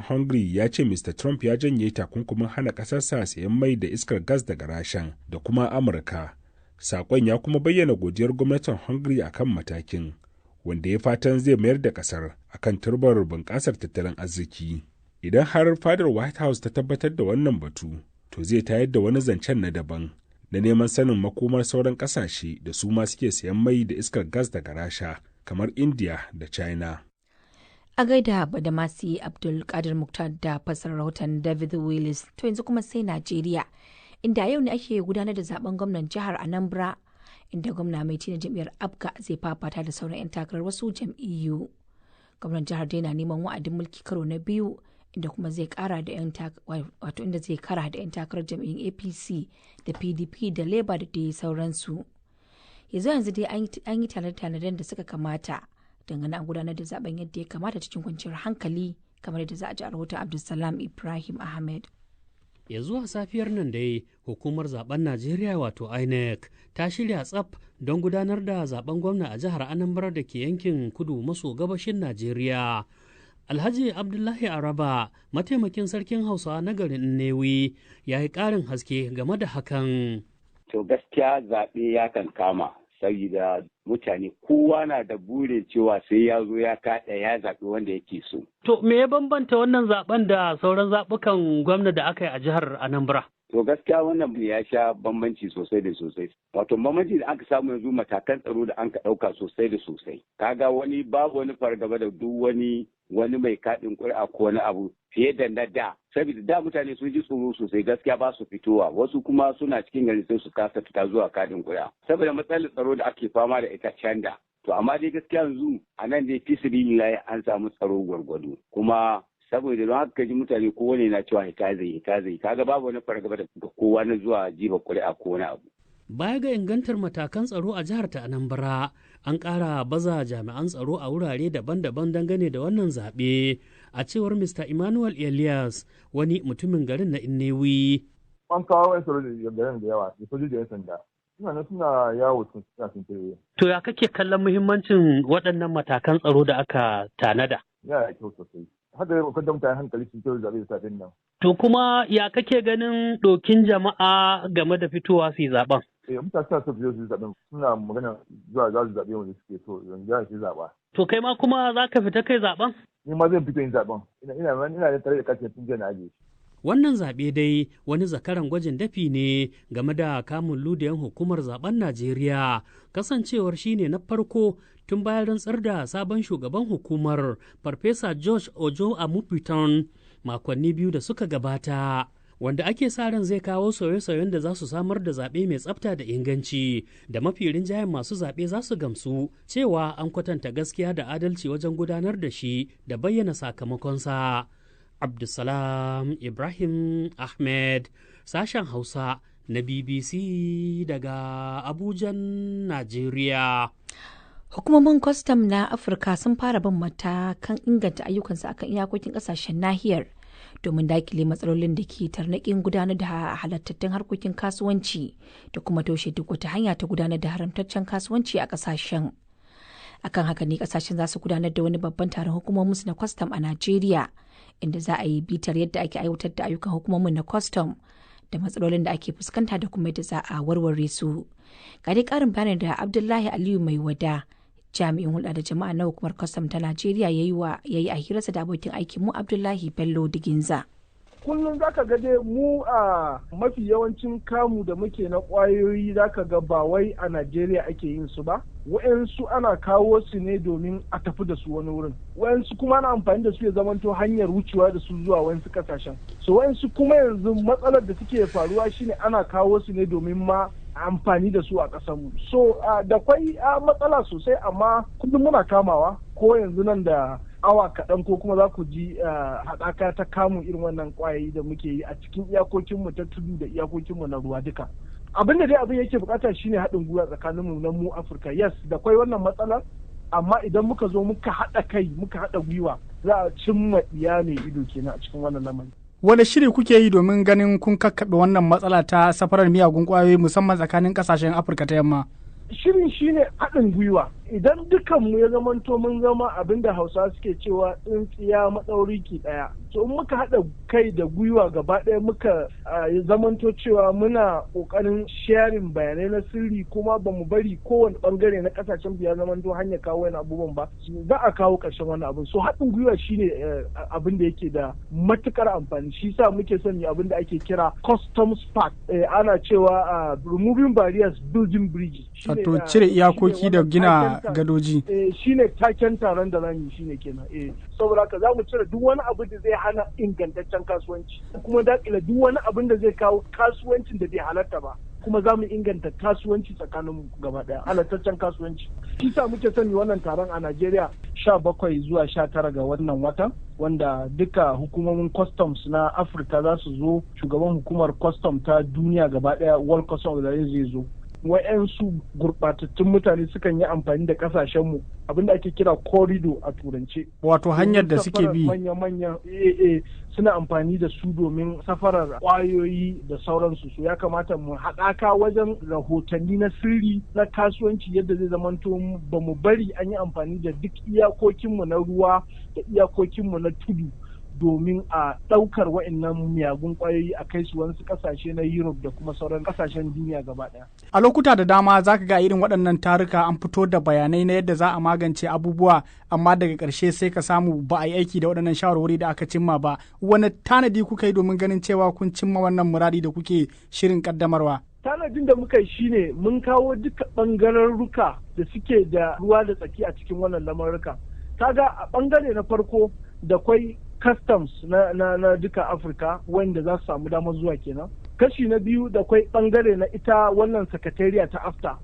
Hungary ya ce Mr. Trump ya janye takunkumin hana ƙasarsa sayan mai da iskar gas daga Rashan da kuma Amurka. Saƙon ya kuma bayyana godiyar gwamnatin Hungary akan matakin, wanda ya fatan zai mayar da ƙasar akan turbar bunƙasar tattalin arziki. Idan har fadar White House ta tabbatar da wannan batu, to zai tayar da wani zancen na daban na neman sanin makomar sauran ƙasashe da su ma suke sayan mai da iskar gas daga Rasha, kamar India da China. A gaida Badamasi Abdulkadir Muktar da fasar rahoton David Willis. To yanzu kuma sai Najeriya, inda yau ne ake gudanar da zaben gwamnan jihar Anambra, inda gwamna mai ci na jam'iyyar Abga zai fafata da sauran 'yan takarar wasu jam'iyyu. Gwamnan jihar dai na neman wa'adin mulki karo na biyu, inda kuma zai kara da 'yan takarar jam'iyyun APC da PDP da Labour da dai sauransu. Yanzu dai an yi tanade-tanaden da suka kamata dangane an gudanar da zaben yadda ya kamata cikin kwanciyar hankali, kamar yadda za a ji a rahoton Abdulsalam Ibrahim Ahmed. Ya zuwa safiyar nan dai hukumar zaben Najeriya wato INEC ta shirya tsaf don gudanar da zaben gwamna a jihar Anambra da ke yankin kudu maso gabashin Najeriya. Alhaji Abdullahi Araba, mataimakin sarkin Hausawa na garin Nnewi, ya yi ƙarin haske game da hakan. To gaskiya zaɓe ya kan kama, saboda mutane kowa na da burin cewa sai ya zo ya kaɗa ya zaɓi wanda yake so. To me ya bambanta wannan zaben da sauran zaɓukan gwamna da aka yi a jihar Anambra? To gaskiya wannan ya sha bambanci sosai da sosai. Wato bambanci da aka samu yanzu matakan tsaro da an ka ɗauka sosai da sosai. Kaga wani babu wani fargaba da duk wani mai kaɗin ƙuri'a ko wani abu fiye da na da. Saboda da mutane sun ji tsoro sosai gaskiya ba su fitowa, wasu kuma suna cikin gari sai su kasa fita zuwa kaɗin ƙuri'a. Saboda matsalar tsaro da ake fama da ita can da. To amma dai gaskiya yanzu a nan dai fisabilillahi an samu tsaro gwargwado. Kuma saboda don haka ji mutane kowane na cewa ita zai kaga babu wani fargaba da kowa na zuwa jiba ƙuri'a ko wani abu. Baya ga ingantar matakan tsaro a jihar ta Anambra, an ƙara baza jami'an tsaro a wurare daban-daban dangane da wannan zaɓe, a cewar Mr. Emmanuel Elias, wani mutumin garin na Nnewi. An kawo yan tsaro da garin da yawa, da sojoji da 'yan sanda. Suna yawo suna tuntuɓe. To ya kake kallon muhimmancin waɗannan matakan tsaro da aka tanada? Ya kyau sosai. Haka ya kwanta mutane hankali su kyau zaɓe da safin nan. To kuma ya kake ganin ɗokin jama'a game da fitowa su yi zaɓen? Mutane suna so su yi zaɓen, suna magana zuwa za su zaɓe wanda suke so yanzu ya shi zaɓa. To kai ma kuma za ka fita kai zaɓen? Ni ma zan fito yin zaɓen. Ina da tare da katin tun jiya na ajiye. Wannan zaɓe dai wani zakaran gwajin dafi ne game da kamun ludayen hukumar zaben Najeriya, kasancewar shine na farko tun bayan rantsar da sabon shugaban hukumar Farfesa George Ojo Amupitan makonni biyu da suka gabata, wanda ake sa ran zai kawo sauye-sauyen da za su samar da zaɓe mai tsafta da inganci, da mafi rinjayen masu zaɓe za su gamsu cewa an kwatanta gaskiya da adalci wajen gudanar da shi da bayyana sakamakonsa. Abdulsalam Ibrahim Ahmed, sashen Hausa na BBC daga Abujan, Najeriya. Hukumomin kwastam na Afirka sun fara bin matakan inganta ayyukansu akan iyakokin kasashen nahiyar domin dakile matsalolin da ke tarnaƙin gudanar da halattattun harkokin kasuwanci da kuma toshe duk wata hanya ta gudanar da haramtaccen kasuwanci a kasashen. Akan haka ne kasashen za su gudanar da wani babban taron hukumominsu na kwastam a Najeriya, inda za a yi bitar yadda ake aiwatar da ayyukan hukumomin na kwastam da matsalolin da ake fuskanta da kuma yadda za a warware su. Ga dai karin bayanin da Abdullahi Aliyu Mai Wada, jami'in hulɗa da jama'a na hukumar kwastam ta Najeriya ya yi a hirarsa da abokin aikin mu Abdullahi Bello Diginza. Kullum zaka ga dai mu a mafi yawancin kamu da muke na ƙwayoyi zaka ga ba wai a Najeriya ake yin su ba. Wa'yansu ana kawo su ne domin a tafi da su wani wurin. Wa'yansu kuma ana amfani da su ya zamanto hanyar wucewa da su zuwa wa'yansu kasashen. So wa'yansu kuma yanzu matsalar da suke faruwa shine ana kawo su ne domin ma amfani da su a ƙasarmu. So da kwai matsala sosai amma kullum muna kamawa ko yanzu nan da awa kaɗan ko kuma za ku ji haɗaka ta kamun irin wannan ƙwayoyi da muke yi a cikin iyakokinmu ta tudu da iyakokinmu na ruwa duka. Abin da dai abin yake bukata shine haɗin gwiwa tsakaninmu na mu Afirka. Yes, da kwai wannan matsalar, amma idan muka zo muka haɗa kai muka haɗa gwiwa za a cimma ɗiya mai ido kenan a cikin wannan lamarin. Wane shiri kuke yi domin ganin kun kakkaɓe wannan matsala ta safarar miyagun ƙwayoyi musamman tsakanin ƙasashen Afirka ta yamma? Shirin shine haɗin gwiwa. idan dukanmu ya zamanto mun zama abin da Hausawa suke cewa tsintsiya maɗauri ki ɗaya, to in muka haɗa kai da gwiwa gaba ɗaya muka zamanto cewa muna ƙoƙarin sharing bayanai na sirri kuma ba mu bari kowane ɓangare na ƙasashen biya zamanto hanyar kawo wani abubuwan ba, za a kawo ƙarshen wani abin. So haɗin gwiwa shine abin da yake da matuƙar amfani. Shi sa muke son abin da ake kira customs pact. Ana cewa removing barriers, building bridges. Wato cire iyakoki da gina gadoji. Shine taken taron da zamu yi shine kenan. Saboda haka za mu cire duk wani abu da zai hana ingantaccen kasuwanci, kuma dakile duk wani abin da zai kawo kasuwancin da bai halatta ba, kuma za mu inganta kasuwanci tsakanin gaba daya, halattaccen kasuwanci. Shi sa muke sani wannan taron a Najeriya 17 zuwa 19 ga wannan watan, wanda duka hukumomin customs na Afirka za su zo, shugaban hukumar custom ta duniya gaba daya World Customs zai zo. Wa'yansu gurɓatattun mutane sukan yi amfani da ƙasashenmu abinda ake kira corridor a turance. Wato hanyar da suke bi. Manya-manyan suna amfani da su domin safarar ƙwayoyi da sauransu. So ya kamata mu haɗaka wajen rahotanni na sirri na kasuwanci yadda zai zamanto ba mu bari an yi amfani da duk iyakokinmu na ruwa da iyakokinmu na tudu domin a ɗaukar wa'annan miyagun ƙwayoyi a kai su wasu ƙasashe na Europe da kuma sauran ƙasashen duniya gaba ɗaya. A lokuta da dama za ka ga irin waɗannan taruka an fito da bayanai na yadda za a magance abubuwa, amma daga ƙarshe sai ka samu ba a yi aiki da waɗannan shawarwari da aka cimma ba. Wani tanadi kuka yi domin ganin cewa kun cimma wannan muradi da kuke shirin ƙaddamarwa? Tanadin da muka yi shine mun kawo duka ɓangararruka da suke da ruwa da tsaki a cikin wannan lamaruka. Kaga a ɓangare na farko da kwai customs na duka Afirka wanda za su samu damar zuwa kenan. Kashi na biyu da kwai bangare na ita wannan sakatariya ta AFTA